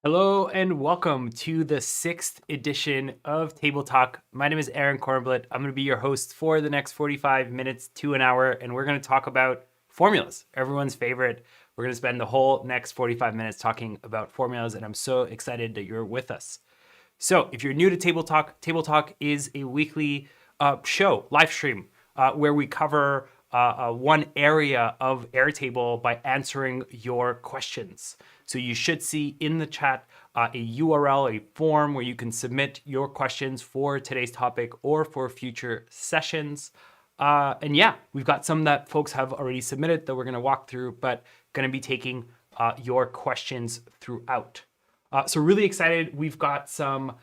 Hello and welcome to the sixth edition of Table Talk. My name is Aaron Kornblit. I'm going to be your host for the next 45 minutes to an hour, and we're going to talk about formulas, everyone's favorite. We're going to spend the whole next 45 minutes talking about formulas, and I'm so excited that you're with us. So if you're new to Table Talk is a weekly show, live stream, where we cover one area of Airtable by answering your questions. So you should see in the chat a URL, a form where you can submit your questions for today's topic or for future sessions. And yeah, we've got some that folks have already submitted that we're going to walk through, but going to be taking your questions throughout. So really excited. We've got some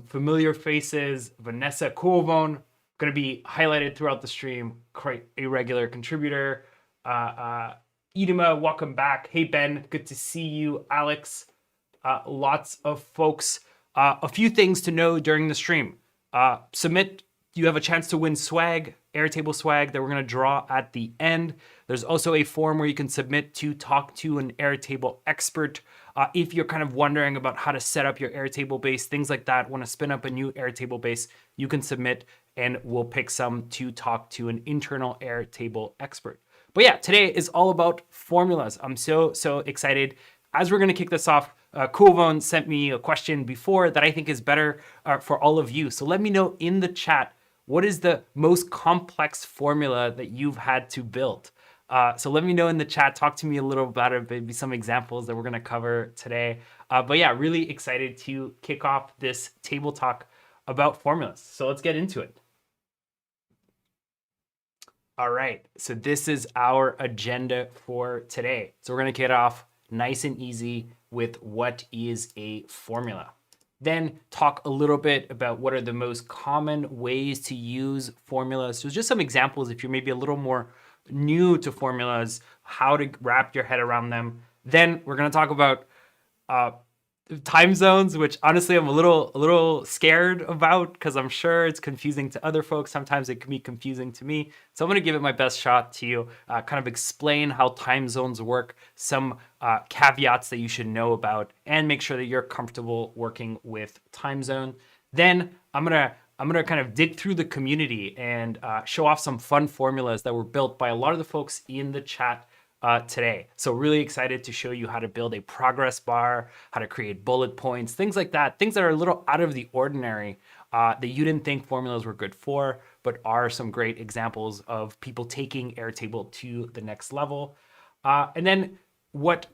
familiar faces. Vanessa Kouvon, going to be highlighted throughout the stream, quite a regular contributor. Idema, welcome back. Hey, Ben, good to see you. Alex, lots of folks. A few things to know during the stream. Submit, you have a chance to win swag, Airtable swag that we're going to draw at the end. There's also a form where you can submit to talk to an Airtable expert. If you're kind of wondering about how to set up your Airtable base, things like that, want to spin up a new Airtable base, you can submit and we'll pick some to talk to an internal Airtable expert. But yeah, today is all about formulas. I'm so excited. As we're going to kick this off, Kouvon sent me a question before that I think is better for all of you. So let me know in the chat, what is the most complex formula that you've had to build? So let me know in the chat, talk to me a little about it, maybe some examples that we're going to cover today. But yeah, really excited to kick off this table talk about formulas. So let's get into it. All right, so this is our agenda for today. So we're going to kick it off nice and easy with what is a formula. Then talk a little bit about what are the most common ways to use formulas. So just some examples if you're maybe a little more new to formulas, how to wrap your head around them. Then we're going to talk about time zones, which honestly I'm a little scared about because I'm sure it's confusing to other folks. Sometimes it can be confusing to me. So I'm going to give it my best shot to kind of explain how time zones work, some caveats that you should know about, and make sure that you're comfortable working with time zone. Then I'm gonna kind of dig through the community and show off some fun formulas that were built by a lot of the folks in the chat today. So really excited to show you how to build a progress bar, how to create bullet points, things like that, things that are a little out of the ordinary that you didn't think formulas were good for, but are some great examples of people taking Airtable to the next level. And then what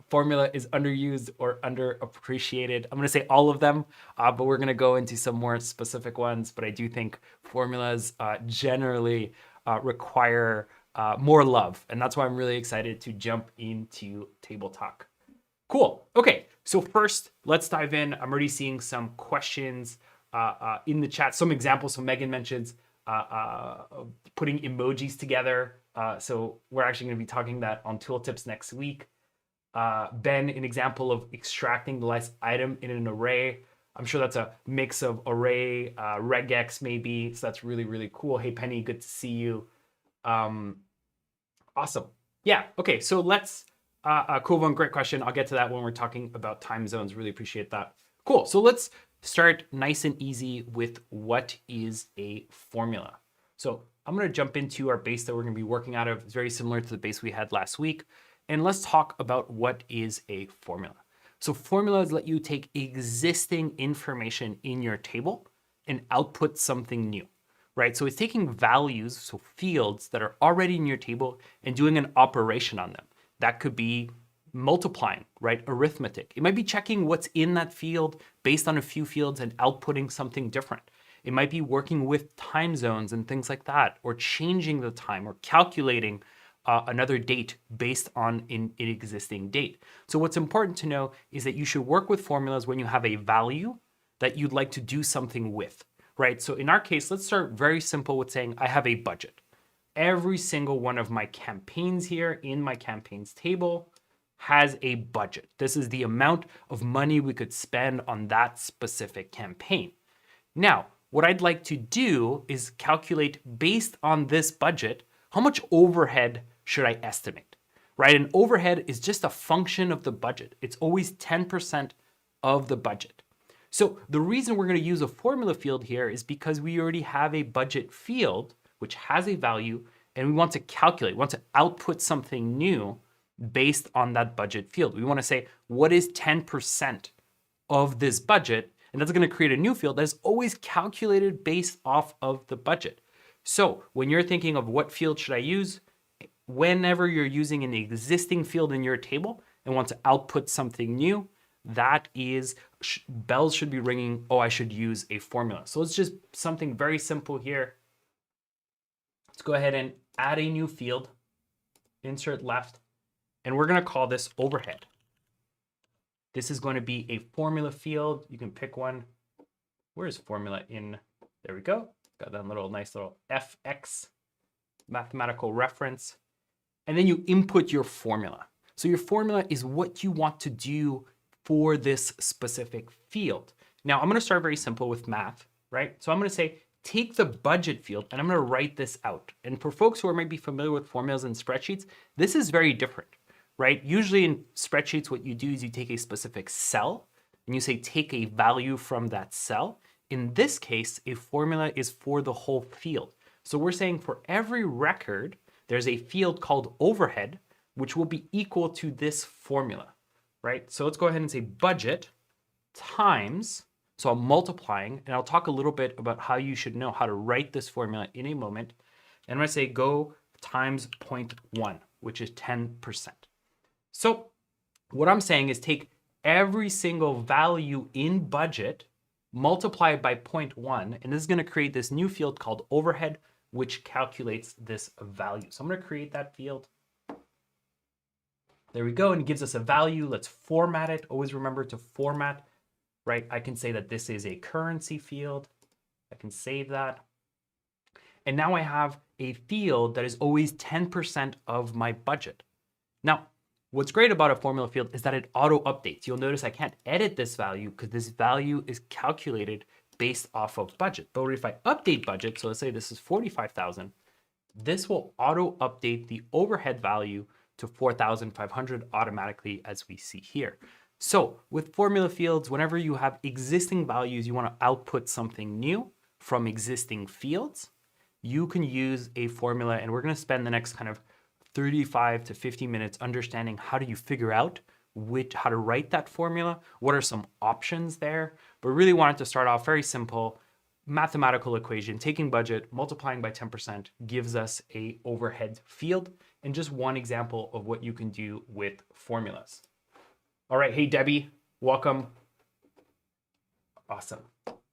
formula is underused or underappreciated. I'm going to say all of them, but we're going to go into some more specific ones. But I do think formulas generally require more love. And that's why I'm really excited to jump into Table Talk. Cool. Okay, so first, let's dive in. I'm already seeing some questions in the chat, some examples. So Megan mentions putting emojis together. So we're actually going to be talking that on tooltips next week. Ben, an example of extracting the last item in an array. I'm sure that's a mix of array, regex maybe. So that's really, really cool. Hey, Penny, good to see you. Awesome. Yeah, okay, so let's, Kouvon, great question. I'll get to that when we're talking about time zones. Really appreciate that. Cool, so let's start nice and easy with what is a formula. So I'm gonna jump into our base that we're gonna be working out of. It's very similar to the base we had last week. And let's talk about what is a formula. So formulas let you take existing information in your table and output something new, right? So it's taking values, so fields that are already in your table and doing an operation on them. That could be multiplying, right? Arithmetic. It might be checking what's in that field based on a few fields and outputting something different. It might be working with time zones and things like that, or changing the time or calculating another date based on an existing date. So what's important to know is that you should work with formulas when you have a value that you'd like to do something with, right? So in our case, let's start very simple with saying I have a budget. Every single one of my campaigns here in my campaigns table has a budget. This is the amount of money we could spend on that specific campaign. Now, what I'd like to do is calculate based on this budget, how much overhead should I estimate, right? An overhead is just a function of the budget. It's always 10% of the budget. So the reason we're going to use a formula field here is because we already have a budget field which has a value, and we want to calculate, we want to output something new based on that budget field. We want to say, what is 10% of this budget? And that's going to create a new field that is always calculated based off of the budget. So when you're thinking of what field should I use, whenever you're using an existing field in your table and want to output something new, that is, bells should be ringing, oh, I should use a formula. So it's just something very simple here. Let's go ahead and add a new field, insert left, and we're going to call this overhead. This is going to be a formula field. You can pick one. Where's formula in? There we go. Got that nice little FX, mathematical reference. And then you input your formula. So your formula is what you want to do for this specific field. Now I'm going to start very simple with math, right? So I'm going to say, take the budget field and I'm going to write this out. And for folks who are maybe familiar with formulas and spreadsheets, this is very different, right? Usually in spreadsheets, what you do is you take a specific cell and you say, take a value from that cell. In this case, a formula is for the whole field. So we're saying for every record, there's a field called overhead, which will be equal to this formula, right? So let's go ahead and say budget times, so I'm multiplying, and I'll talk a little bit about how you should know how to write this formula in a moment. And I'm gonna say go times 0.1, which is 10%. So what I'm saying is take every single value in budget, multiply it by 0.1, and this is gonna create this new field called overhead, which calculates this value. So I'm gonna create that field. There we go, and it gives us a value. Let's format it. Always remember to format, right? I can say that this is a currency field. I can save that. And now I have a field that is always 10% of my budget. Now, what's great about a formula field is that it auto updates. You'll notice I can't edit this value because this value is calculated based off of budget. But if I update budget, so let's say this is 45,000, this will auto update the overhead value to 4,500 automatically, as we see here. So with formula fields, whenever you have existing values, you want to output something new from existing fields, you can use a formula, and we're going to spend the next kind of 35 to 50 minutes understanding how do you figure out how to write that formula, what are some options there, but really wanted to start off very simple. Mathematical equation, taking budget, multiplying by 10% gives us a overhead field, and just one example of what you can do with formulas. All right, hey Debbie, welcome. Awesome.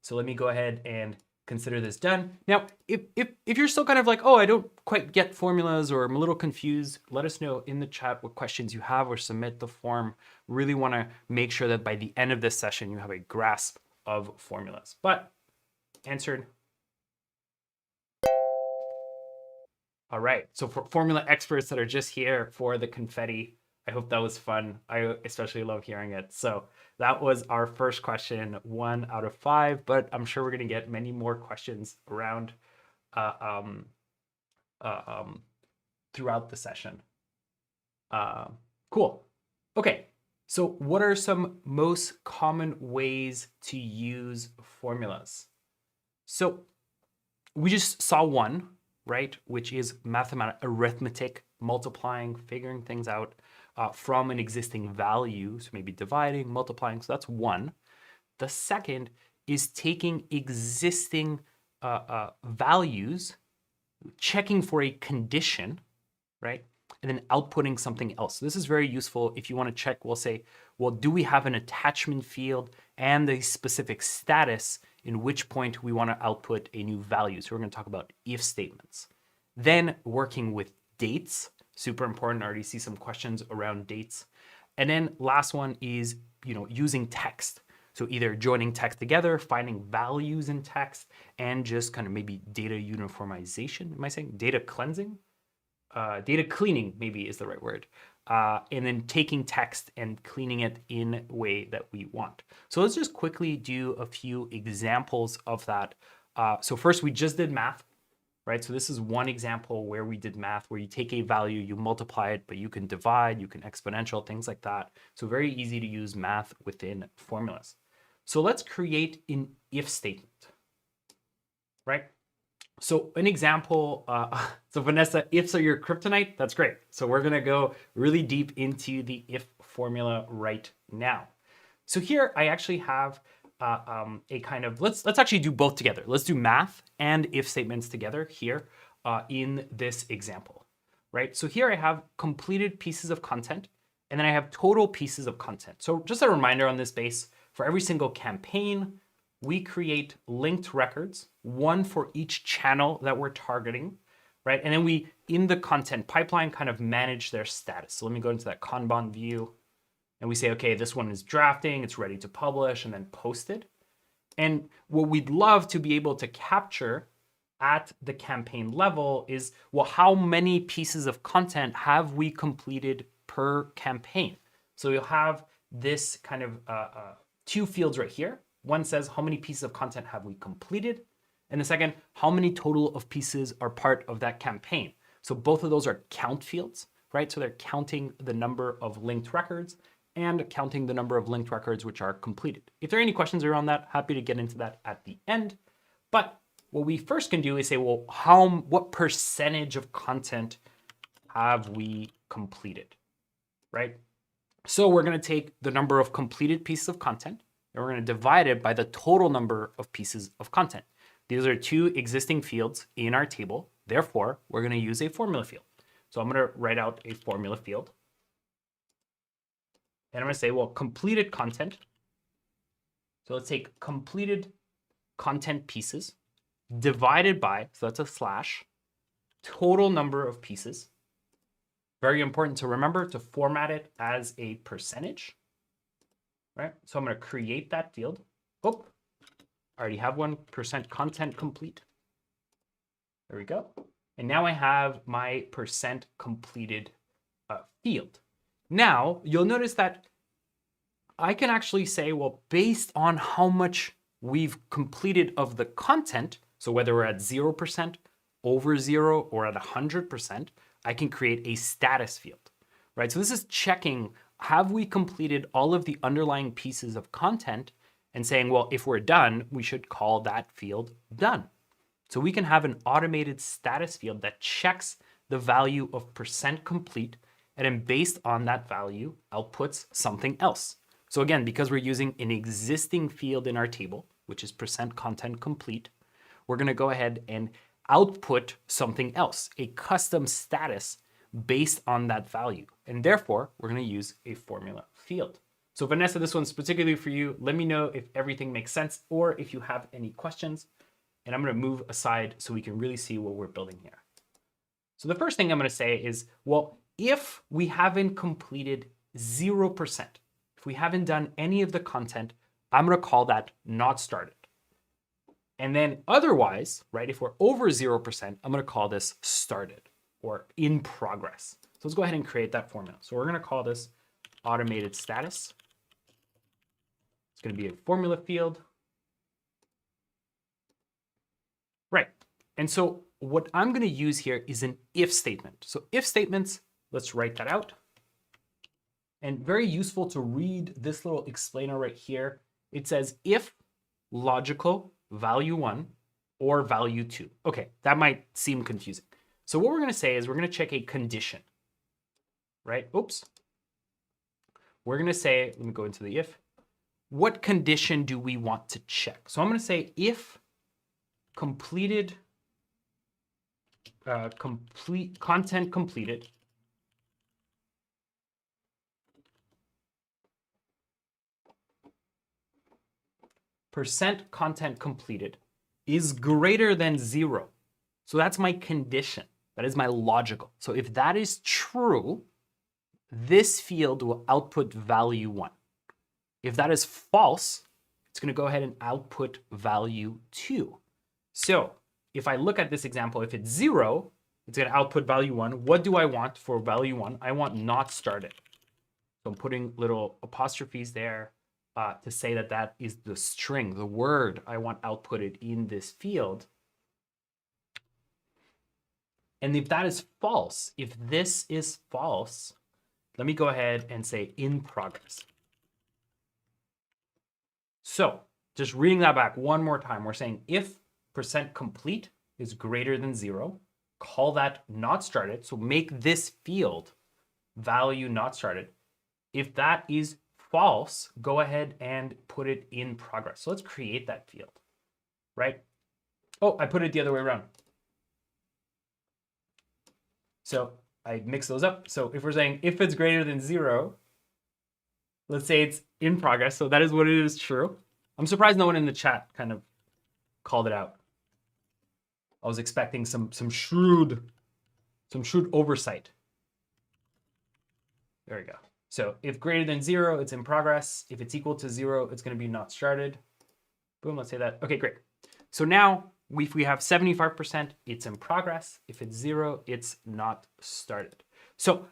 So let me go ahead and consider this done. Now, if you're still kind of like, oh, I don't quite get formulas or I'm a little confused, let us know in the chat what questions you have or submit the form. Really want to make sure that by the end of this session, you have a grasp of formulas. But answered. All right, so for formula experts that are just here for the confetti, I hope that was fun. I especially love hearing it. So that was our first question, 1 out of 5, but I'm sure we're gonna get many more questions around throughout the session. Cool, okay. So what are some most common ways to use formulas? So we just saw one, right? Which is arithmetic, multiplying, figuring things out from an existing value. So maybe dividing, multiplying, so that's one. The second is taking existing values, checking for a condition, right? And then outputting something else. So this is very useful if you want to check, we'll say, well, do we have an attachment field and the specific status in which point we want to output a new value. So we're going to talk about if statements. Then working with dates, super important. I already see some questions around dates. And then last one is, using text. So either joining text together, finding values in text, and just kind of maybe data uniformization. Am I saying data cleansing? Data cleaning maybe is the right word. And then taking text and cleaning it in a way that we want. So let's just quickly do a few examples of that. So first we just did math, right? So this is one example where we did math, where you take a value, you multiply it, but you can divide, you can exponential, things like that. So very easy to use math within formulas. So let's create an if statement, right? So an example, so Vanessa, ifs are your kryptonite. That's great. So we're gonna go really deep into the if formula right now. So here I actually have a kind of, let's actually do both together. Let's do math and if statements together here in this example, right? So here I have completed pieces of content, and then I have total pieces of content. So just a reminder on this base, for every single campaign, we create linked records, one for each channel that we're targeting, right? And then we, in the content pipeline, kind of manage their status. So let me go into that Kanban view, and we say, okay, this one is drafting, it's ready to publish, and then post it. And what we'd love to be able to capture at the campaign level is, well, how many pieces of content have we completed per campaign? So you'll have this kind of two fields right here. One says, how many pieces of content have we completed? And the second, how many total of pieces are part of that campaign? So both of those are count fields, right? So they're counting the number of linked records and counting the number of linked records which are completed. If there are any questions around that, happy to get into that at the end. But what we first can do is say, well, what percentage of content have we completed, right? So we're going to take the number of completed pieces of content, and we're going to divide it by the total number of pieces of content. These are two existing fields in our table. Therefore, we're going to use a formula field. So I'm going to write out a formula field. And I'm going to say, well, completed content. So let's take completed content pieces divided by, so that's a slash, total number of pieces. Very important to remember to format it as a percentage, right? So I'm going to create that field. Oh, I already have 1% content complete. There we go. And now I have my percent completed field. Now, you'll notice that I can actually say, well, based on how much we've completed of the content, so whether we're at 0%, over 0, or at 100%, I can create a status field, right? So this is checking, have we completed all of the underlying pieces of content, and saying, well, if we're done, we should call that field done. So we can have an automated status field that checks the value of percent complete, and then based on that value, outputs something else. So again, because we're using an existing field in our table, which is percent content complete, we're going to go ahead and output something else, a custom status based on that value. And therefore, we're going to use a formula field. So Vanessa, this one's particularly for you. Let me know if everything makes sense or if you have any questions. And I'm going to move aside so we can really see what we're building here. So the first thing I'm going to say is, well, if we haven't completed 0%, if we haven't done any of the content, I'm going to call that not started. And then otherwise, right, if we're over 0%, I'm going to call this started or in progress. So let's go ahead and create that formula. So we're going to call this automated status. It's going to be a formula field. Right. And so what I'm going to use here is an if statement. So if statements, let's write that out. And very useful to read this little explainer right here. It says if logical value 1 or value 2. Okay, that might seem confusing. So what we're going to say is we're going to check a condition, right? Oops. We're going to say, let me go into the if. What condition do we want to check? So I'm going to say if completed, content completed percent content completed is greater than 0. So that's my condition. That is my logical. So if that is true, this field will output value 1. If that is false, it's going to go ahead and output value 2. So if I look at this example, if it's 0, it's going to output value 1. What do I want for value 1? I want not started. So I'm putting little apostrophes there to say that that is the string, the word I want outputted in this field. And if that is false, if this is false, let me go ahead and say in progress. So just reading that back one more time, we're saying if %complete is greater than 0, call that not started. So make this field value not started. If that is false, go ahead and put it in progress. So let's create that field, right? Oh, I put it the other way around. So I mix those up. So if we're saying if it's greater than 0, let's say it's in progress. So that is what it is true. I'm surprised no one in the chat kind of called it out. I was expecting some shrewd oversight. There we go. So if greater than 0, it's in progress. If it's equal to 0, it's going to be not started. Boom, let's say that. Okay, great. So now if we have 75%, it's in progress. If it's 0, it's not started. So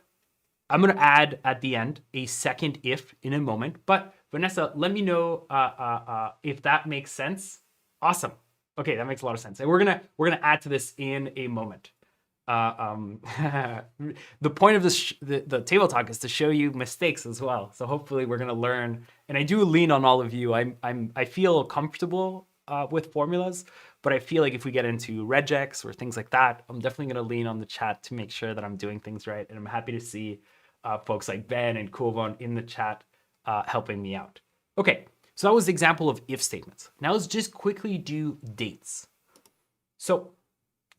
I'm going to add at the end a second if in a moment. But Vanessa, let me know if that makes sense. Awesome. Okay, that makes a lot of sense. And we're gonna add to this in a moment. The point of this the table talk is to show you mistakes as well. So hopefully we're gonna learn. And I do lean on all of you. I feel comfortable with formulas, but I feel like if we get into regex or things like that, I'm definitely gonna lean on the chat to make sure that I'm doing things right. And I'm happy to see folks like Ben and Kulvon in the chat helping me out. Okay, so that was the example of if statements. Now let's just quickly do dates. So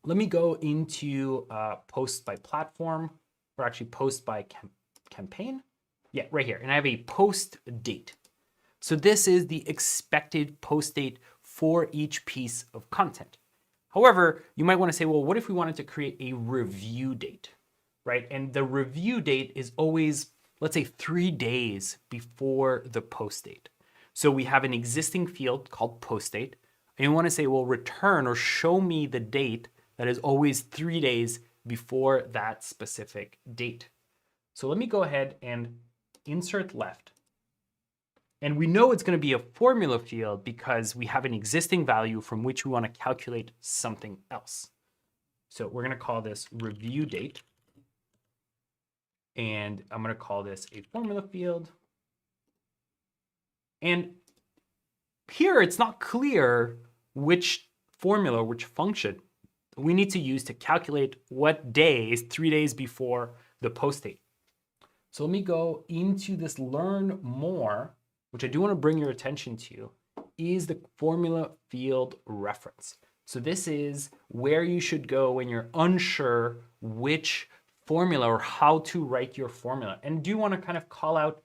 let me go into post by platform, or actually post by campaign. Yeah, right here. And I have a post date. So this is the expected post date for each piece of content. However, you might want to say, well, what if we wanted to create a review date, right? And the review date is always, let's say, 3 days before the post date. So we have an existing field called post date, and you want to say, well, return or show me the date that is always 3 days before that specific date. So let me go ahead and insert left. And we know it's going to be a formula field because we have an existing value from which we want to calculate something else. So we're going to call this review date. And I'm going to call this a formula field. And here it's not clear which formula, which function we need to use to calculate what day is 3 days before the post date. So let me go into this learn more, which I do want to bring your attention to, is the formula field reference. So this is where you should go when you're unsure which formula or how to write your formula. And do want to kind of call out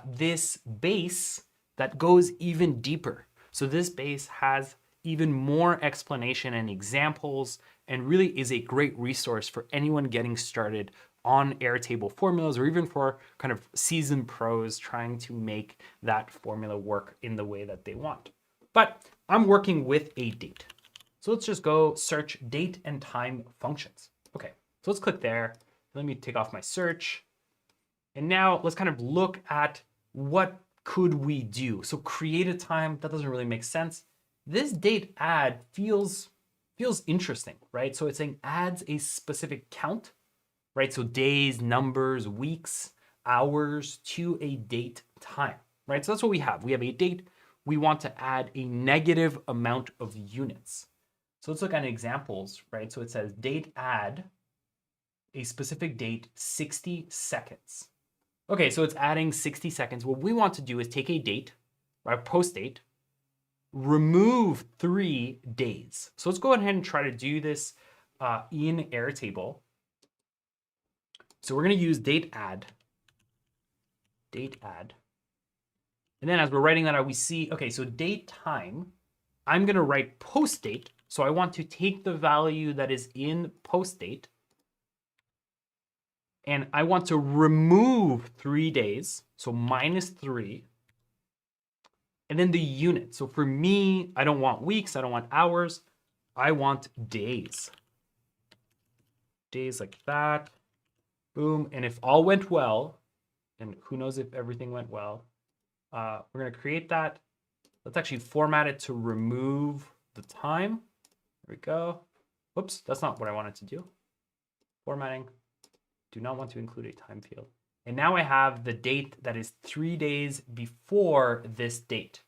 this base that goes even deeper. So this base has even more explanation and examples, and really is a great resource for anyone getting started on Airtable formulas, or even for kind of seasoned pros trying to make that formula work in the way that they want. But I'm working with a date. So let's just go search date and time functions. Okay, so let's click there. Let me take off my search. And now let's kind of look at what could we do. So create a time, that doesn't really make sense. This date add feels interesting, right? So it's saying adds a specific count, right? So days, numbers, weeks, hours to a date time, right? So that's what we have. We have a date. We want to add a negative amount of units. So let's look at examples, right? So it says date add a specific date, 60 seconds. Okay, so it's adding 60 seconds. What we want to do is take a date, right, post date, remove 3 days. So let's go ahead and try to do this in Airtable. So we're going to use date add. And then as we're writing that out, we see, okay, so date time, I'm going to write post date. So I want to take the value that is in post date, and I want to remove 3 days, so -3, and then the unit. So for me, I don't want weeks, I don't want hours, I want days. Days like that, boom. And if all went well, and who knows if everything went well, we're gonna create that. Let's actually format it to remove the time. There we go. Whoops, that's not what I wanted to do. formatting. Do not want to include a time field. And now I have the date that is 3 days before this date,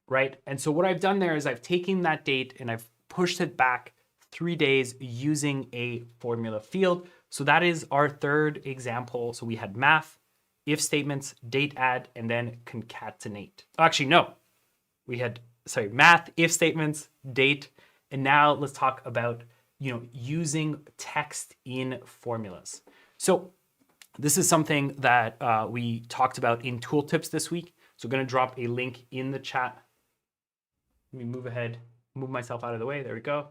right? And so what I've done there is I've taken that date and I've pushed it back 3 days using a formula field. So that is our third example. So we had math, if statements, date add, and then concatenate. Actually, no, we had, math, if statements, date, and now let's talk about, using text in formulas. So this is something that we talked about in tooltips this week. So I'm going to drop a link in the chat. Let me move ahead, move myself out of the way. There we go.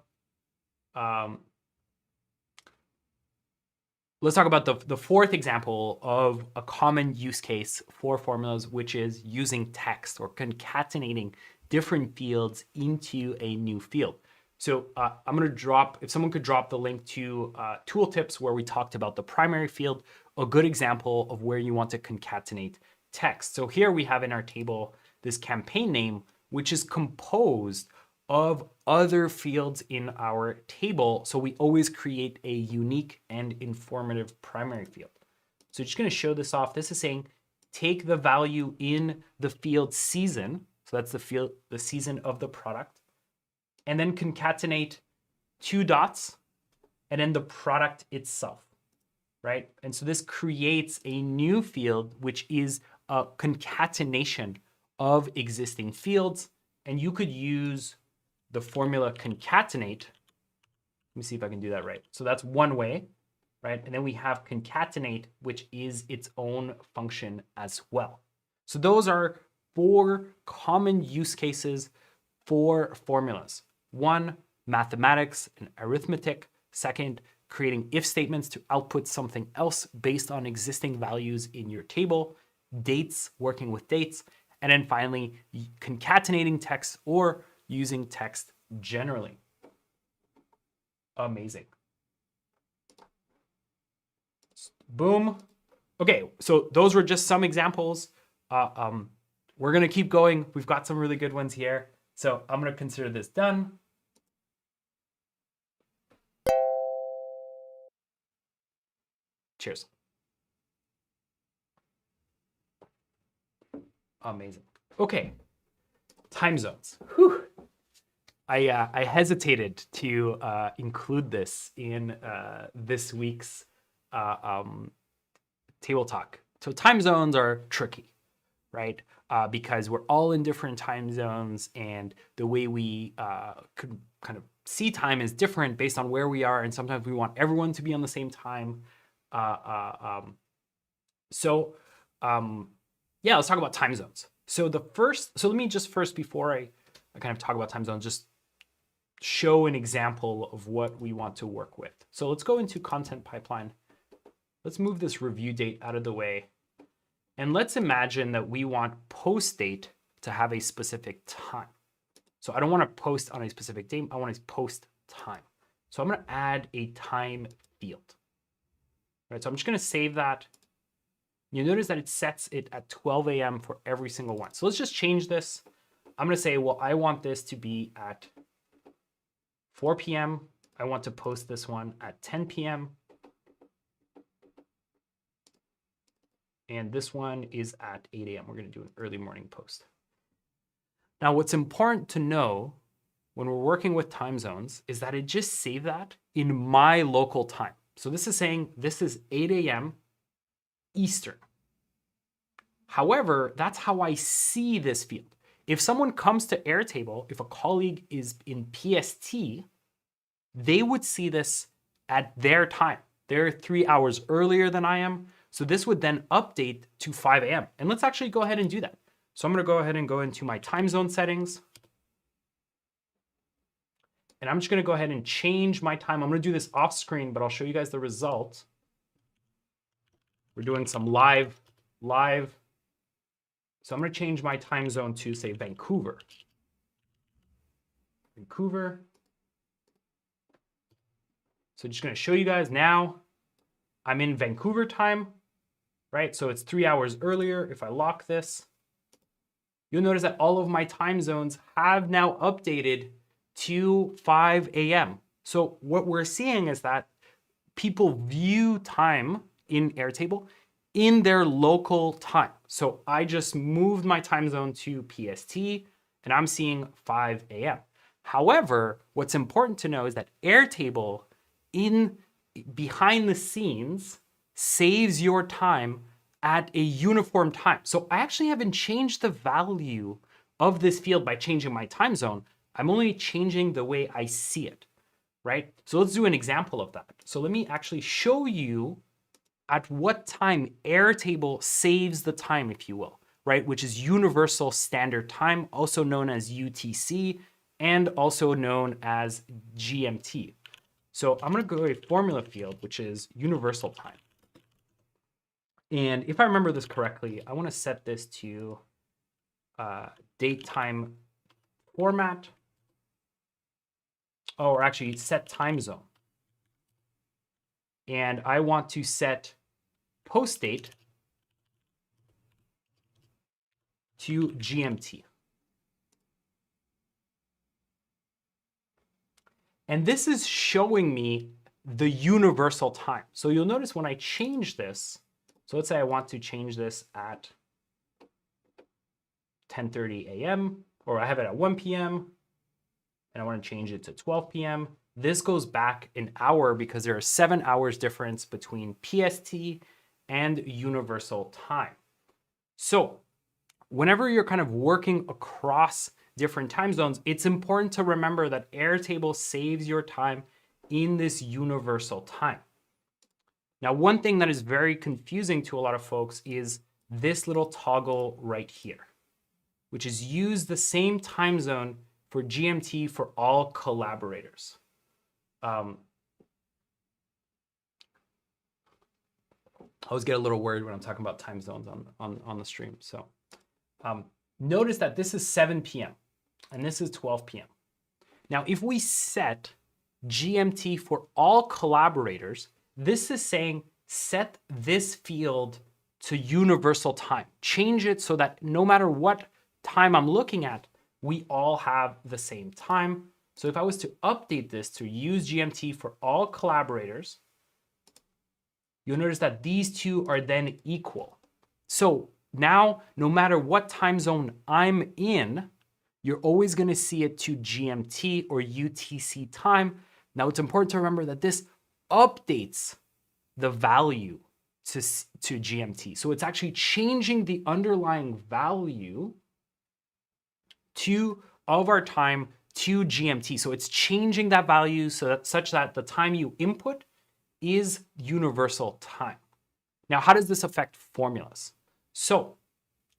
Let's talk about the fourth example of a common use case for formulas, which is using text or concatenating different fields into a new field. So I'm going to drop, if someone could drop the link to tooltips where we talked about the primary field, a good example of where you want to concatenate text. So here we have in our table this campaign name, which is composed of other fields in our table. So we always create a unique and informative primary field. So just going to show this off. This is saying take the value in the field season. So that's the field, the season of the product, and then concatenate 2 dots and then the product itself, right? And so this creates a new field, which is a concatenation of existing fields. And you could use the formula concatenate. Let me see if I can do that right. So that's one way, right? And then we have concatenate, which is its own function as well. So those are 4 common use cases for formulas. 1, mathematics and arithmetic. 2nd, creating if statements to output something else based on existing values in your table. Dates, working with dates. And then finally, concatenating text or using text generally. Amazing. Boom. Okay, so those were just some examples. We're gonna keep going. We've got some really good ones here. So I'm gonna consider this done. Cheers. Amazing. Okay, time zones. Whew. I hesitated to include this in this week's table talk. So time zones are tricky, right? Because we're all in different time zones, and the way we could kind of see time is different based on where we are, and sometimes we want everyone to be on the same time. Yeah, let's talk about time zones. So let me just first, before I kind of talk about time zones, just show an example of what we want to work with. So let's go into content pipeline. Let's move this review date out of the way. And let's imagine that we want post date to have a specific time. So I don't want to post on a specific date. I want to post time. So I'm going to add a time field. Right, so I'm just going to save that. You notice that it sets it at 12 a.m. for every single one. So let's just change this. I'm going to say, well, I want this to be at 4 p.m. I want to post this one at 10 p.m. And this one is at 8 a.m. We're going to do an early morning post. Now, what's important to know when we're working with time zones is that it just saved that in my local time. So this is saying this is 8 a.m. Eastern. However, that's how I see this field. If someone comes to Airtable, if a colleague is in PST, they would see this at their time. They're 3 hours earlier than I am. So this would then update to 5 a.m. And let's actually go ahead and do that. So I'm going to go ahead and go into my time zone settings. And I'm just going to go ahead and change my time. I'm going to do this off screen, but I'll show you guys the result. We're doing some live. So I'm going to change my time zone to, say, Vancouver. So just going to show you guys now, I'm in Vancouver time, right? So it's 3 hours earlier. If I lock this, you'll notice that all of my time zones have now updated to 5 a.m. So what we're seeing is that people view time in Airtable in their local time. So I just moved my time zone to PST and I'm seeing 5 a.m. However, what's important to know is that Airtable behind the scenes saves your time at a uniform time. So I actually haven't changed the value of this field by changing my time zone. I'm only changing the way I see it, right? So let's do an example of that. So let me actually show you at what time Airtable saves the time, if you will, right? Which is Universal Standard Time, also known as UTC, and also known as GMT. So I'm gonna go to a formula field, which is Universal Time. And if I remember this correctly, I wanna set this to date time format, or actually set time zone. And I want to set post date to GMT. And this is showing me the universal time. So you'll notice when I change this, so let's say I want to change this at 10:30 a.m., or I have it at 1 p.m., and I want to change it to 12 p.m. This goes back an hour because there are 7 hours difference between PST and universal time. So whenever you're kind of working across different time zones, it's important to remember that Airtable saves your time in this universal time. Now, one thing that is very confusing to a lot of folks is this little toggle right here, which is use the same time zone for GMT for all collaborators. I always get a little worried when I'm talking about time zones on the stream. So notice that this is 7 p.m. and this is 12 p.m. Now, if we set GMT for all collaborators, this is saying set this field to universal time. Change it so that no matter what time I'm looking at, we all have the same time. So if I was to update this to use GMT for all collaborators, you'll notice that these two are then equal. So now, no matter what time zone I'm in, you're always going to see it to GMT or UTC time. Now, it's important to remember that this updates the value to GMT. So it's actually changing the underlying value of our time to GMT. So it's changing that value such that the time you input is universal time. Now, how does this affect formulas? So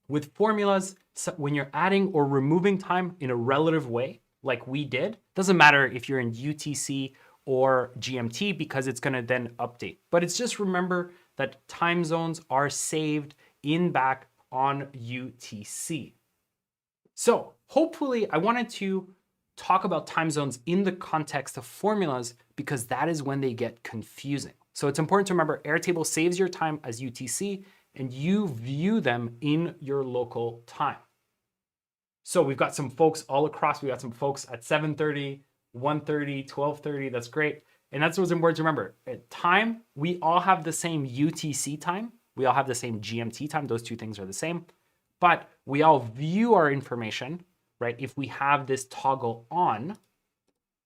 with formulas, when you're adding or removing time in a relative way, like we did, doesn't matter if you're in UTC or GMT because it's gonna then update. But it's just remember that time zones are saved back on UTC. So hopefully I wanted to talk about time zones in the context of formulas because that is when they get confusing. So it's important to remember Airtable saves your time as UTC and you view them in your local time. So we've got some folks all across. We got some folks at 7:30, 1:30, 12:30. That's great. And that's what's important to remember. At time, we all have the same UTC time. We all have the same GMT time. Those two things are the same. But we all view our information, right? If we have this toggle on,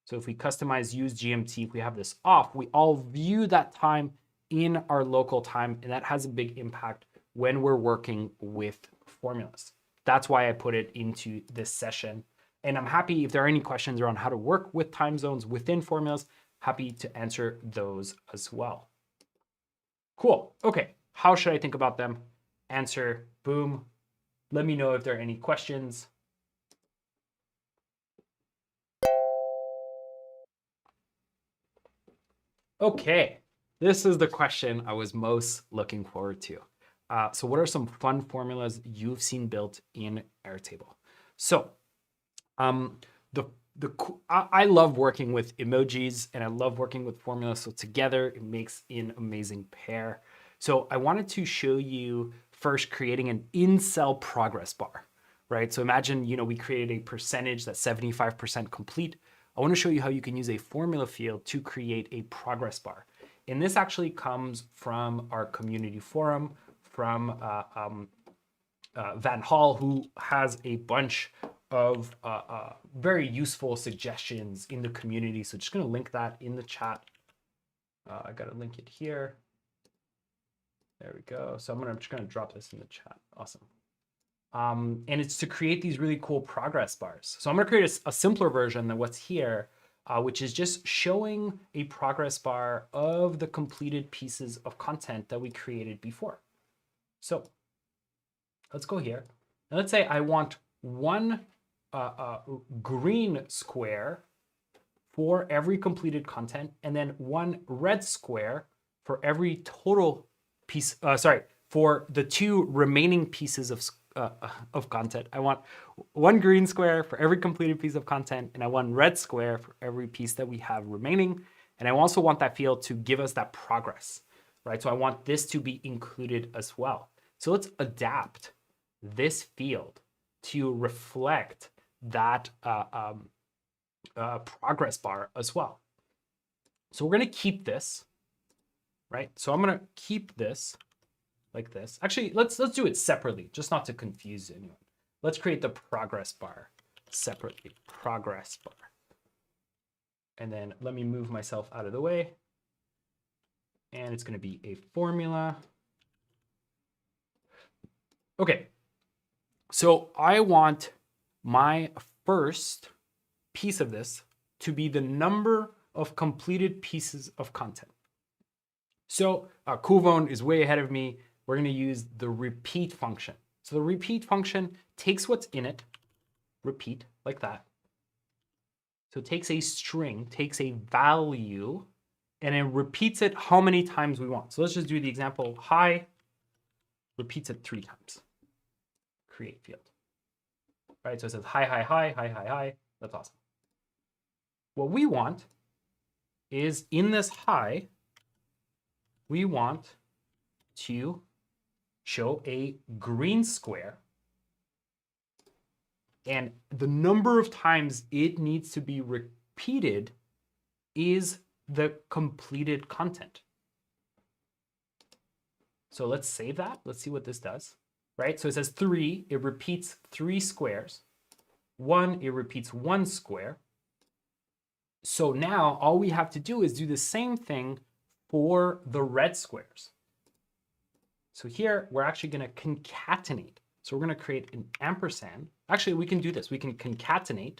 so if we customize use GMT, if we have this off, we all view that time in our local time, and that has a big impact when we're working with formulas. That's why I put it into this session. And I'm happy if there are any questions around how to work with time zones within formulas, happy to answer those as well. Cool, okay, how should I think about them? Answer, boom. Let me know if there are any questions. Okay, this is the question I was most looking forward to. So what are some fun formulas you've seen built in Airtable? So I love working with emojis and I love working with formulas. So together it makes an amazing pair. So I wanted to show you first creating an in-cell progress bar, right? So imagine, we created a percentage that's 75% complete. I want to show you how you can use a formula field to create a progress bar. And this actually comes from our community forum from Van Hall, who has a bunch of very useful suggestions in the community. So just going to link that in the chat. I got to link it here. There we go. So I'm just going to drop this in the chat. Awesome. And it's to create these really cool progress bars. So I'm going to create a simpler version than what's here, which is just showing a progress bar of the completed pieces of content that we created before. So let's go here. And let's say I want one green square for every completed content, and then one red square for every total piece, for the 2 remaining pieces of content. I want one green square for every completed piece of content, and I want red square for every piece that we have remaining. And I also want that field to give us that progress, right? So I want this to be included as well. So let's adapt this field to reflect that progress bar as well. So we're going to keep this, right? So I'm going to keep this like this. Actually, let's do it separately, just not to confuse anyone. Let's create the progress bar separately, progress bar. And then let me move myself out of the way. And it's going to be a formula. Okay, so I want my first piece of this to be the number of completed pieces of content. So Kuvon is way ahead of me. We're going to use the repeat function. So the repeat function takes what's in it, repeat, like that. So it takes a string, takes a value, and it repeats it how many times we want. So let's just do the example, hi, repeats it 3 times. Create field. Right, so it says hi, hi, hi, hi, hi, hi. That's awesome. What we want is in this hi, we want to show a green square. And the number of times it needs to be repeated is the completed content. So let's save that. Let's see what this does. Right? So it says 3, it repeats 3 squares. 1, it repeats 1 square. So now all we have to do is do the same thing for the red squares. So here we're actually going to concatenate. So we're going to create an ampersand. Actually, we can do this. We can concatenate.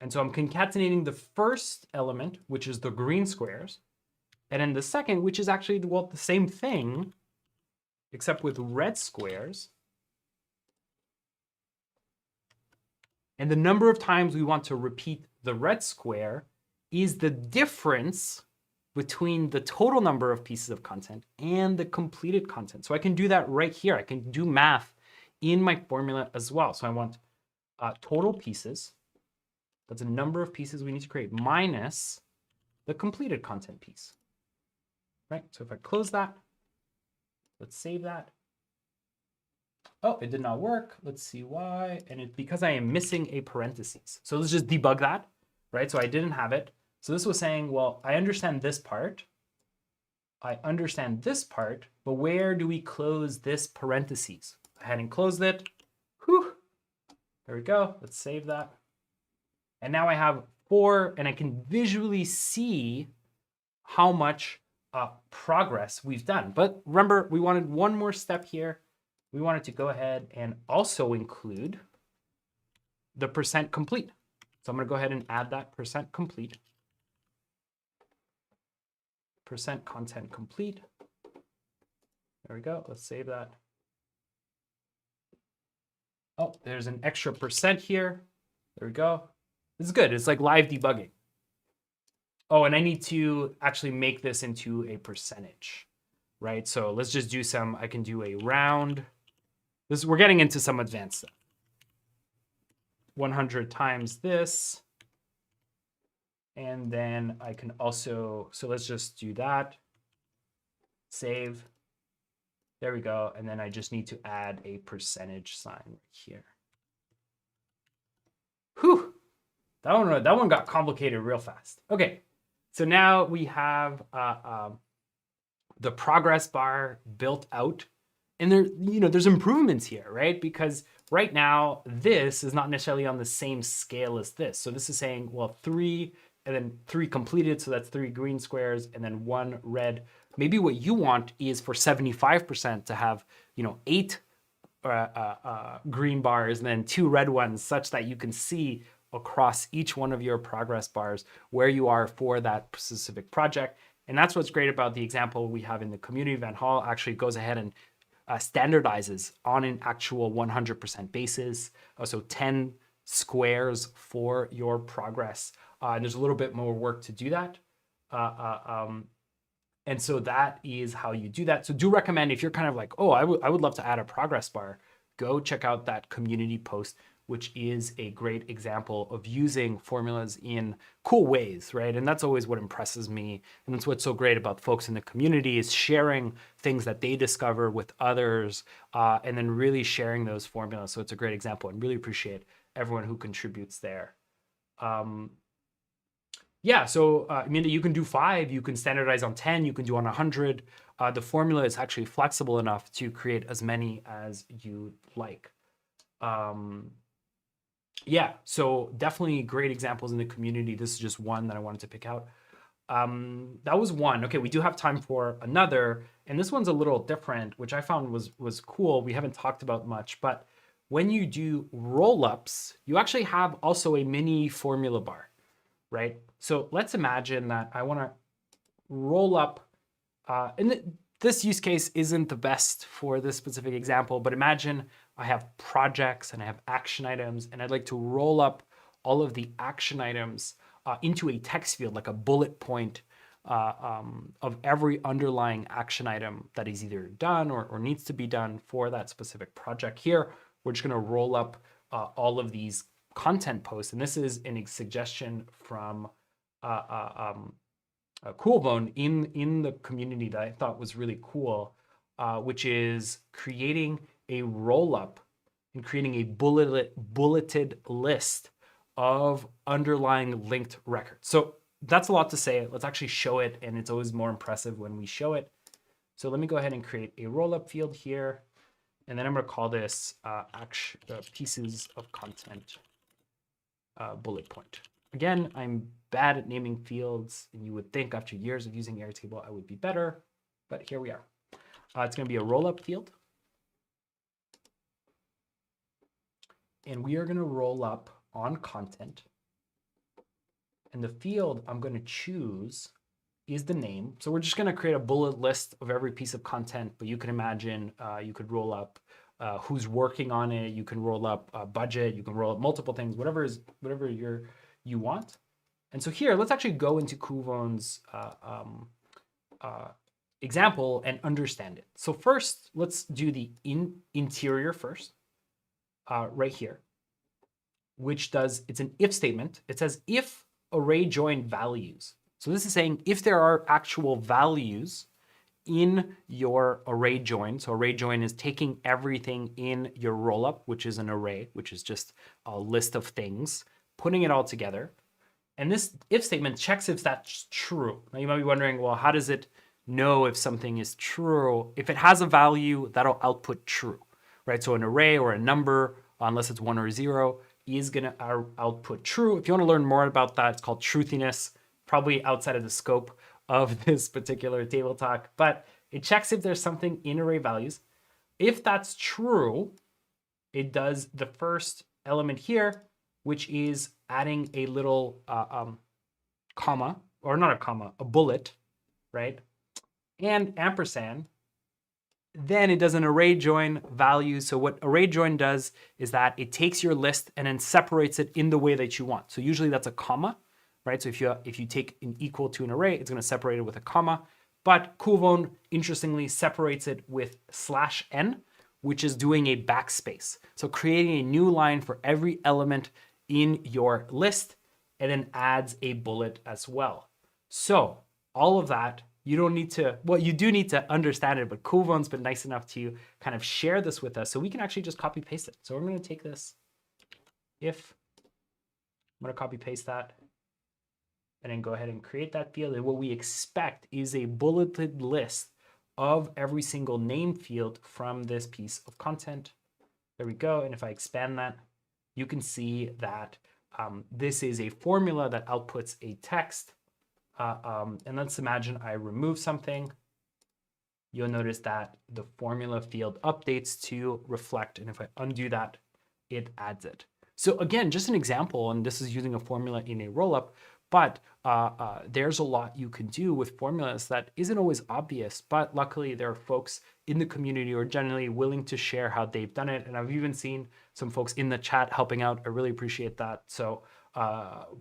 And so I'm concatenating the first element, which is the green squares. And then the second, which is actually, well, the same thing, except with red squares. And the number of times we want to repeat the red square is the difference between the total number of pieces of content and the completed content. So I can do that right here. I can do math in my formula as well. So I want total pieces. That's a number of pieces we need to create minus the completed content piece. Right? So if I close that, let's save that. Oh, it did not work. Let's see why. And it's because I am missing a parentheses. So let's just debug that, right? So I didn't have it. So this was saying, well, I understand this part. I understand this part, but where do we close this parentheses? I hadn't closed it. Whew. There we go. Let's save that. And now I have 4, and I can visually see how much progress we've done. But remember, we wanted one more step here. We wanted to go ahead and also include the % complete. So I'm going to go ahead and add that % complete. % content complete. There we go. Let's save that. Oh, there's an extra % here. There we go. This is good. It's like live debugging. Oh, and I need to actually make this into a percentage, right? So let's just do some, I can do a round. We're getting into some advanced stuff. 100 times this. And then I can also, so let's just do that. Save. There we go. And then I just need to add a percentage sign right here. Whew. That one got complicated real fast. Okay, So now we have the progress bar built out, and there's improvements here, right? Because right now this is not necessarily on the same scale as this. So this is saying, well, 3 and then 3 completed, so that's 3 green squares and then 1 red. Maybe what you want is for 75% to have 8 green bars and then 2 red ones, such that you can see across each one of your progress bars where you are for that specific project. And that's what's great about the example we have in the community event hall. Actually goes ahead and standardizes on an actual 100% basis. So 10 squares for your progress. And there's a little bit more work to do that. And so that is how you do that. So do recommend, if you're kind of like, oh, I would love to add a progress bar, go check out that community post, which is a great example of using formulas in cool ways, right? And that's always what impresses me. And that's what's so great about folks in the community, is sharing things that they discover with others, and then really sharing those formulas. So it's a great example, and really appreciate everyone who contributes there. Yeah, so I mean, you can do 5, you can standardize on 10, you can do on 100. The formula is actually flexible enough to create as many as you like. Yeah, so definitely great examples in the community. This is just one that I wanted to pick out. That was one. Okay, we do have time for another, and this one's a little different, which I found was cool. We haven't talked about much, but when you do roll-ups, you actually have also a mini formula bar, right? So let's imagine that I want to roll up, and this use case isn't the best for this specific example, but imagine I have projects and I have action items, and I'd like to roll up all of the action items into a text field, like a bullet point of every underlying action item that is either done or needs to be done for that specific project. Here, we're just going to roll up all of these content posts, and this is a suggestion from Coolbone in the community that I thought was really cool, which is creating a roll-up and creating a bulleted list of underlying linked records. So that's a lot to say. Let's actually show it, and it's always more impressive when we show it. So let me go ahead and create a roll-up field here, and then I'm going to call this pieces of content bullet point. Again, I'm bad at naming fields, and you would think after years of using Airtable I would be better, but here we are. It's going to be a roll-up field. And we are going to roll up on content. And the field I'm going to choose is the name. So we're just going to create a bullet list of every piece of content, but you can imagine you could roll up who's working on it. You can roll up a budget. You can roll up multiple things, whatever you want. And so here, let's actually go into Coolbone's example and understand it. So first, let's do the interior first, right here, which it's an if statement. It says if array join values. So this is saying if there are actual values in your array join. So array join is taking everything in your rollup, which is an array, which is just a list of things, putting it all together. And this if statement checks if that's true. Now you might be wondering, well, how does it know if something is true? If it has a value, that'll output true, right? So an array or a number, unless it's 1 or 0, is going to output true. If you want to learn more about that, it's called truthiness, probably outside of the scope of this particular table talk, but it checks if there's something in array values. If that's true, it does the first element here, which is adding a little comma, or not a comma, a bullet, right? And ampersand. Then it does an array join value. So what array join does is that it takes your list and then separates it in the way that you want. So usually that's a comma, right? So if you take an equal to an array, it's going to separate it with a comma. But Coolbone, interestingly, separates it with /n, which is doing a backspace. So creating a new line for every element in your list, and then adds a bullet as well. So all of that, you don't need to, well, you do need to understand it, but Coolbone's been nice enough to kind of share this with us, so we can actually just copy paste it. So we're going to take this I'm going to copy paste that. and then go ahead and create that field. And what we expect is a bulleted list of every single name field from this piece of content. There we go. And if I expand that, you can see that this is a formula that outputs a text. And let's imagine I remove something. You'll notice that the formula field updates to reflect. And if I undo that, it adds it. So again, just an example, and this is using a formula in a rollup, but there's a lot you can do with formulas that isn't always obvious, but luckily there are folks in the community who are generally willing to share how they've done it. And I've even seen some folks in the chat helping out. I really appreciate that. So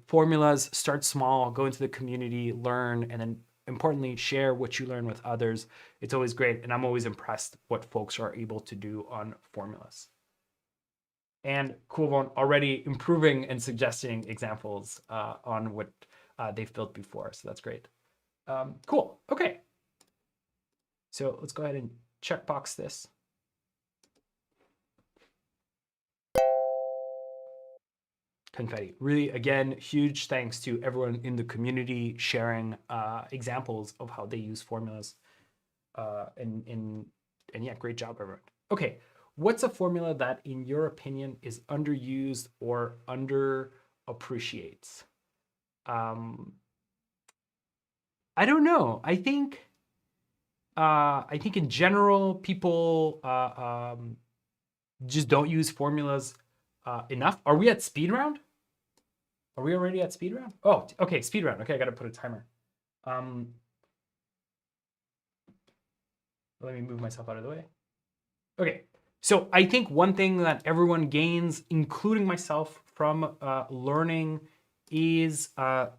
formulas, start small, go into the community, learn, and then importantly, share what you learn with others. It's always great. And I'm always impressed what folks are able to do on formulas. And Coolvon already improving and suggesting examples on what they've built before. So that's great. Cool. Okay. So let's go ahead and checkbox this. Confetti. Really, again, huge thanks to everyone in the community sharing examples of how they use formulas. And yeah, great job, everyone. Okay. What's a formula that, in your opinion, is underused or underappreciates? I don't know. I think in general, people just don't use formulas enough. Are we at speed round? Are we already at speed round? Oh, okay, speed round. Okay, I got to put a timer. Let me move myself out of the way. Okay. So I think one thing that everyone gains, including myself, from learning is let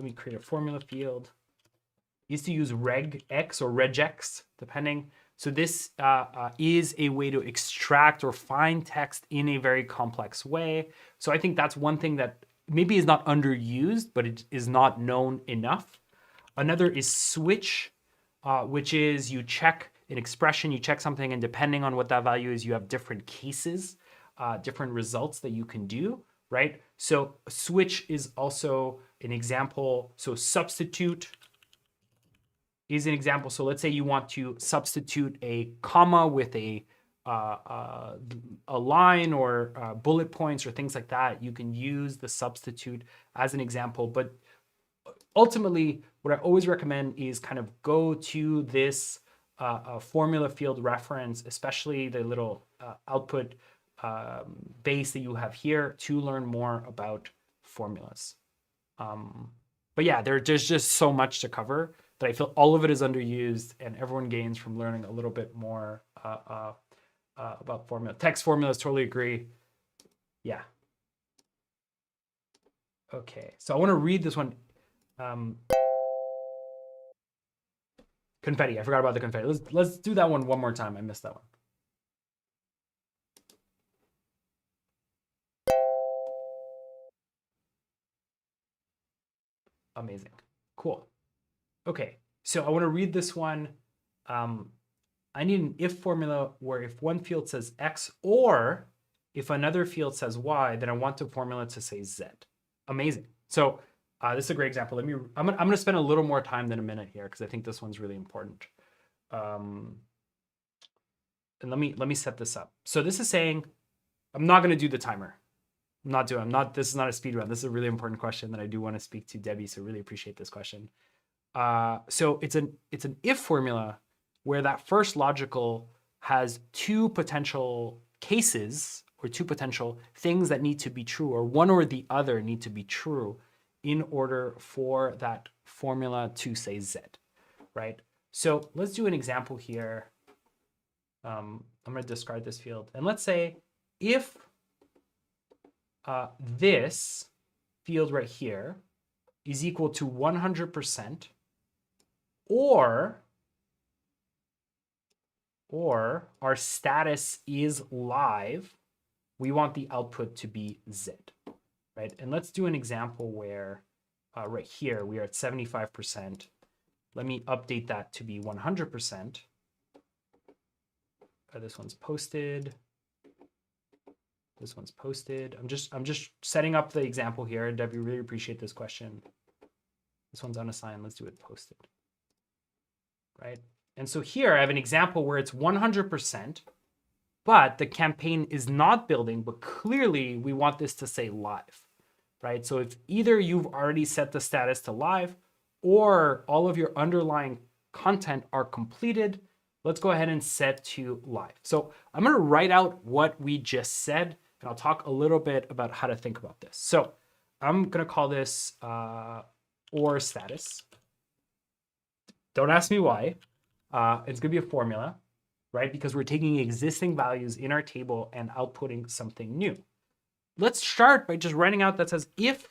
me create a formula field, is to use regex or regex, depending. So this is a way to extract or find text in a very complex way. So I think that's one thing that maybe is not underused, but it is not known enough. Another is switch, which is you check an expression, you check something, and depending on what that value is, you have different cases, different results that you can do, right? So switch is also an example. So substitute is an example. So let's say you want to substitute a comma with a line or bullet points or things like that. You can use the substitute as an example. But ultimately, what I always recommend is kind of go to this formula field reference, especially the little output base that you have here, to learn more about formulas. But yeah, there's just so much to cover that I feel all of it is underused, and everyone gains from learning a little bit more about formula. Text formulas, totally agree. Yeah. Okay, so I want to read this one. Confetti. I forgot about the confetti. Let's do that one more time. I missed that one. Amazing. Cool. Okay, so I want to read this one. I need an if formula where if one field says X or if another field says Y, then I want the formula to say Z. Amazing. So this is a great example. I'm gonna spend a little more time than a minute here because I think this one's really important. And let me set this up. So this is saying, I'm not gonna do the timer. This is not a speed run. This is a really important question that I do want to speak to Debbie. So really appreciate this question. So it's an if formula where that first logical has two potential cases or two potential things that need to be true, or one or the other need to be true in order for that formula to say Z, right? So let's do an example here. I'm going to discard this field. And let's say if this field right here is equal to 100%, or our status is live, we want the output to be Z, right? And let's do an example where right here we are at 75%. Let me update that to be 100%. This one's posted. This one's posted. I'm just setting up the example here. Debbie, really appreciate this question. This one's unassigned. Let's do it posted, right? And so here I have an example where it's 100%, but the campaign is not building, but clearly we want this to say live, right? So if either you've already set the status to live or all of your underlying content are completed, let's go ahead and set to live. So I'm gonna write out what we just said, and I'll talk a little bit about how to think about this. So I'm gonna call this or status. Don't ask me why. It's gonna be a formula, right? Because we're taking existing values in our table and outputting something new. Let's start by just writing out that says if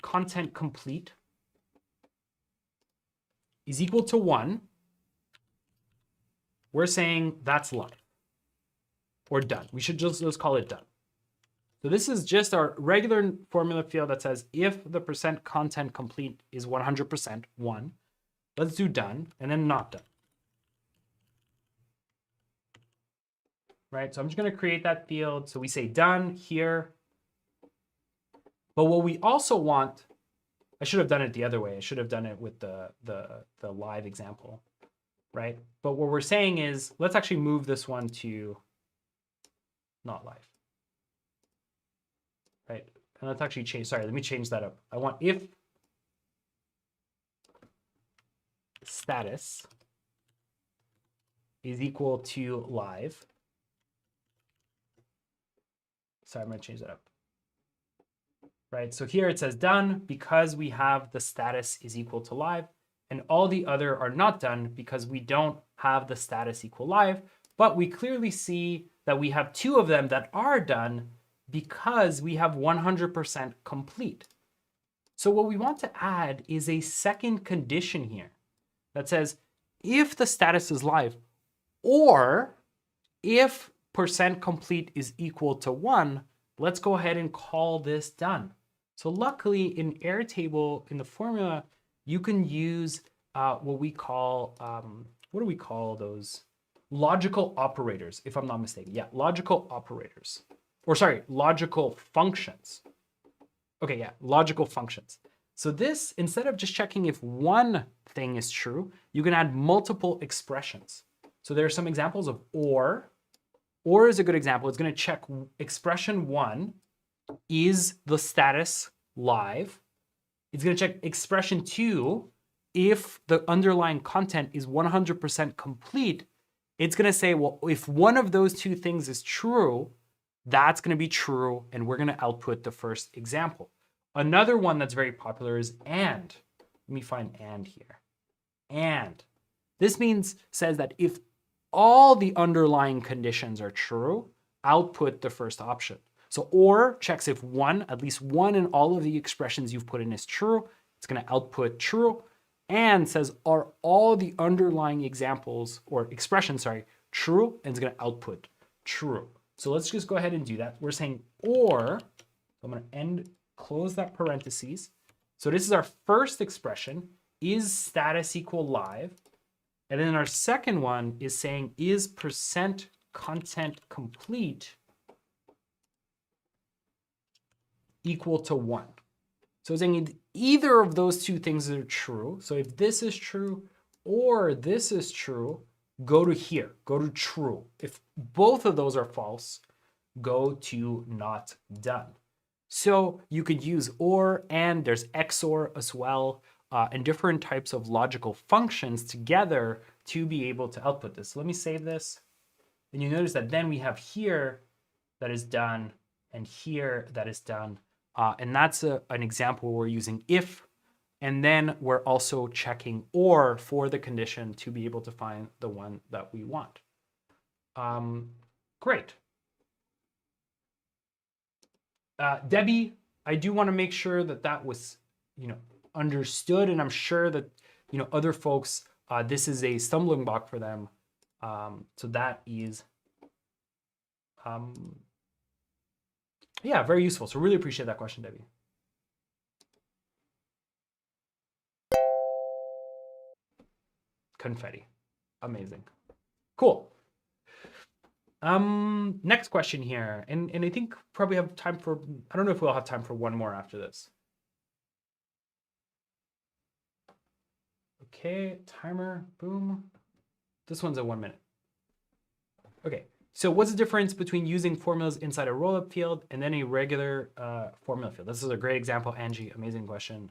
content complete is equal to 1, we're saying that's live or done. We should just let's call it done. So this is just our regular formula field that says if the content complete is 100%, 1, let's do done and then not done. Right, so I'm just gonna create that field. So we say done here. But what we also want, I should have done it the other way. I should have done it with the live example, right? But what we're saying is, let's actually move this one to not live, right? And let's actually change, sorry, let me change that up. I want if status is equal to live. Sorry, I'm gonna change that up. Right, so here it says done because we have the status is equal to live, and all the other are not done because we don't have the status equal live, but we clearly see that we have 2 of them that are done because we have 100% complete. So what we want to add is a second condition here that says if the status is live or if % complete is equal to 1, let's go ahead and call this done. So luckily in Airtable, in the formula, you can use what we call, what do we call those? Logical operators, if I'm not mistaken. Yeah, logical operators. Or sorry, logical functions. Okay, yeah, logical functions. So this, instead of just checking if one thing is true, you can add multiple expressions. So there are some examples of or. Or is a good example. It's going to check expression 1, is the status live? It's going to check expression 2, if the underlying content is 100% complete. It's going to say, well, if one of those 2 things is true, that's going to be true, and we're going to output the first example. Another one that's very popular is and. Let me find and here. And. This says that if all the underlying conditions are true, output the first option. So or checks if at least one in all of the expressions you've put in is true. It's going to output true. And says, are all the underlying examples or expressions, true? And it's going to output true. So let's just go ahead and do that. We're saying or, so I'm going to close that parentheses. So this is our first expression, is status equal live? And then our second one is saying, is % content complete equal to 1? So it's saying either of those 2 things are true. So if this is true or this is true, go to here, go to true. If both of those are false, go to not done. So you could use or, and there's XOR as well, and different types of logical functions together to be able to output this. So let me save this. And you notice that then we have here that is done and here that is done. And that's an example where we're using if, and then we're also checking or for the condition to be able to find the one that we want. Great. Debbie, I do want to make sure that that was, understood, and I'm sure that, other folks, this is a stumbling block for them. So that is, yeah, very useful. So really appreciate that question, Debbie. Confetti. Amazing. Cool. Next question here, and I think probably have time for, I don't know if we'll have time for one more after this. Okay, timer, boom. This one's a 1 minute. Okay, so what's the difference between using formulas inside a rollup field and then a regular formula field? This is a great example, Angie, amazing question.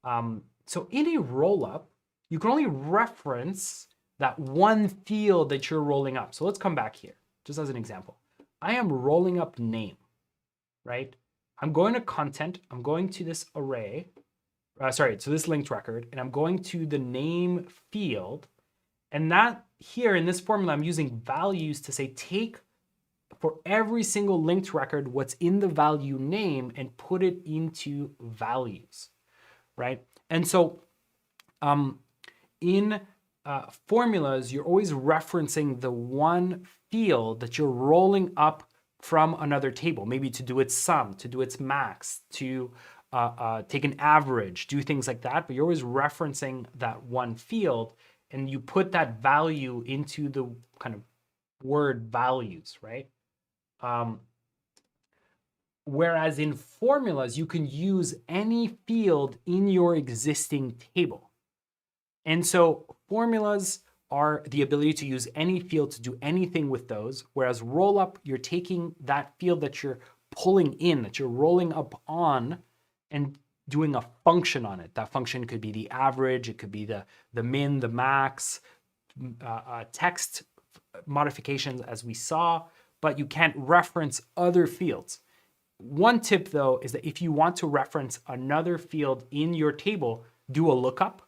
So in a rollup, you can only reference that one field that you're rolling up. So let's come back here, just as an example. I am rolling up name, right? I'm going to content, I'm going to this array, so this linked record, and I'm going to the name field. And that here in this formula, I'm using values to say, take for every single linked record, what's in the value name and put it into values, right? And so in formulas, you're always referencing the one field that you're rolling up from another table, maybe to do its sum, to do its max, to take an average, do things like that. But you're always referencing that one field, and you put that value into the kind of word values, right? Whereas in formulas, you can use any field in your existing table. And so formulas are the ability to use any field to do anything with those, whereas rollup, you're taking that field that you're pulling in, that you're rolling up on, and doing a function on it. That function could be the average, it could be the min, the max, text modifications as we saw, but you can't reference other fields. One tip though is that if you want to reference another field in your table, do a lookup,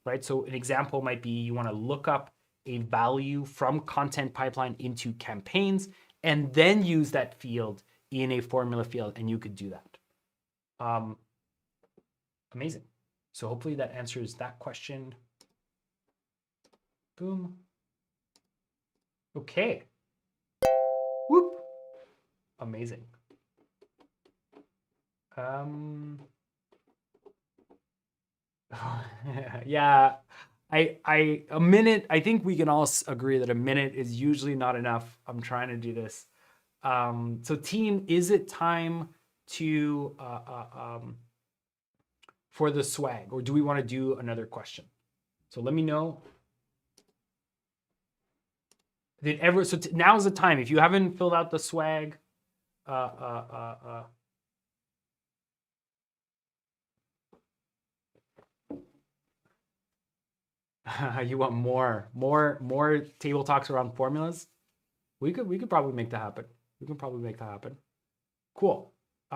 right? So an example might be you want to look up a value from content pipeline into campaigns and then use that field in a formula field, and you could do that. Amazing. So hopefully that answers that question. Boom. Okay. Whoop. Amazing. Yeah, a minute, I think we can all agree that a minute is usually not enough. I'm trying to do this. So team, is it time to for the swag, or do we want to do another question? So let me know. Now's the time. If you haven't filled out the swag, you want more table talks around formulas? We could probably make that happen. We can probably make that happen. Cool.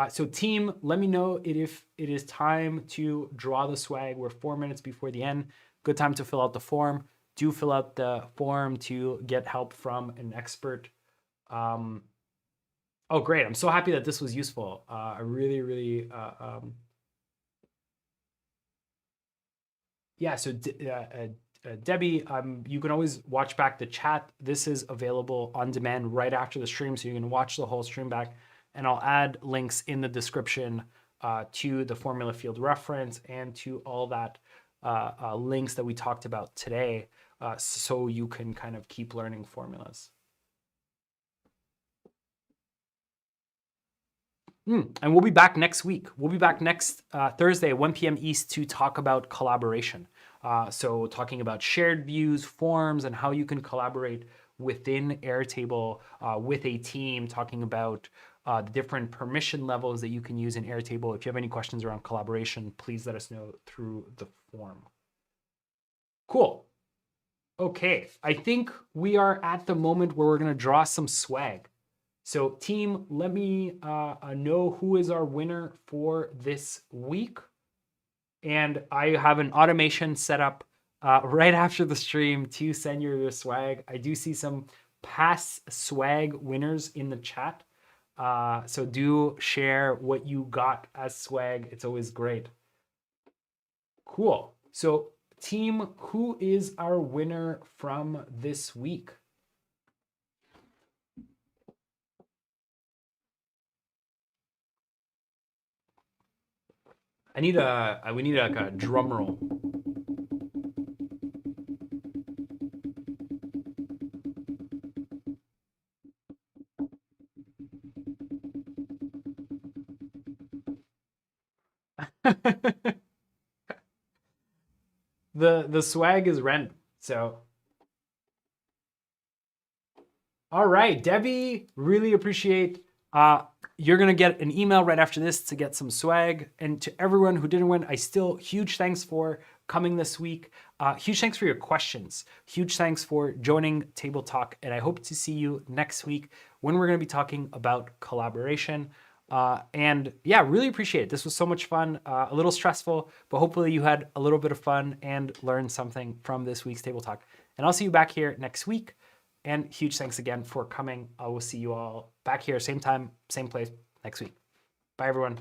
So team, let me know if it is time to draw the swag. We're 4 minutes before the end. Good time to fill out the form. Do fill out the form to get help from an expert. Oh, great. I'm so happy that this was useful. I really, yeah, so Debbie, you can always watch back the chat. This is available on demand right after the stream, so you can watch the whole stream back. And I'll add links in the description to the formula field reference and to all that links that we talked about today, so you can kind of keep learning formulas. And we'll be back next week. We'll be back next Thursday, 1 p.m. East, to talk about collaboration. So talking about shared views, forms, and how you can collaborate within Airtable with a team, talking about the different permission levels that you can use in Airtable. If you have any questions around collaboration, please let us know through the form. Cool. Okay, I think we are at the moment where we're gonna draw some swag. So team, let me know who is our winner for this week. And I have an automation set up right after the stream to send you your swag. I do see some past swag winners in the chat. So do share what you got as swag. It's always great. Cool. So team, who is our winner from this week? We need like a drum roll. The swag is random. So all right, Debbie, really appreciate. You're gonna get an email right after this to get some swag. And to everyone who didn't win, I still huge thanks for coming this week. Huge thanks for your questions. Huge thanks for joining Table Talk, and I hope to see you next week when we're gonna be talking about collaboration. And yeah, really appreciate it. This was so much fun, a little stressful, but hopefully you had a little bit of fun and learned something from this week's Table Talk. And I'll see you back here next week. And huge thanks again for coming. I will see you all back here, same time, same place next week. Bye, everyone.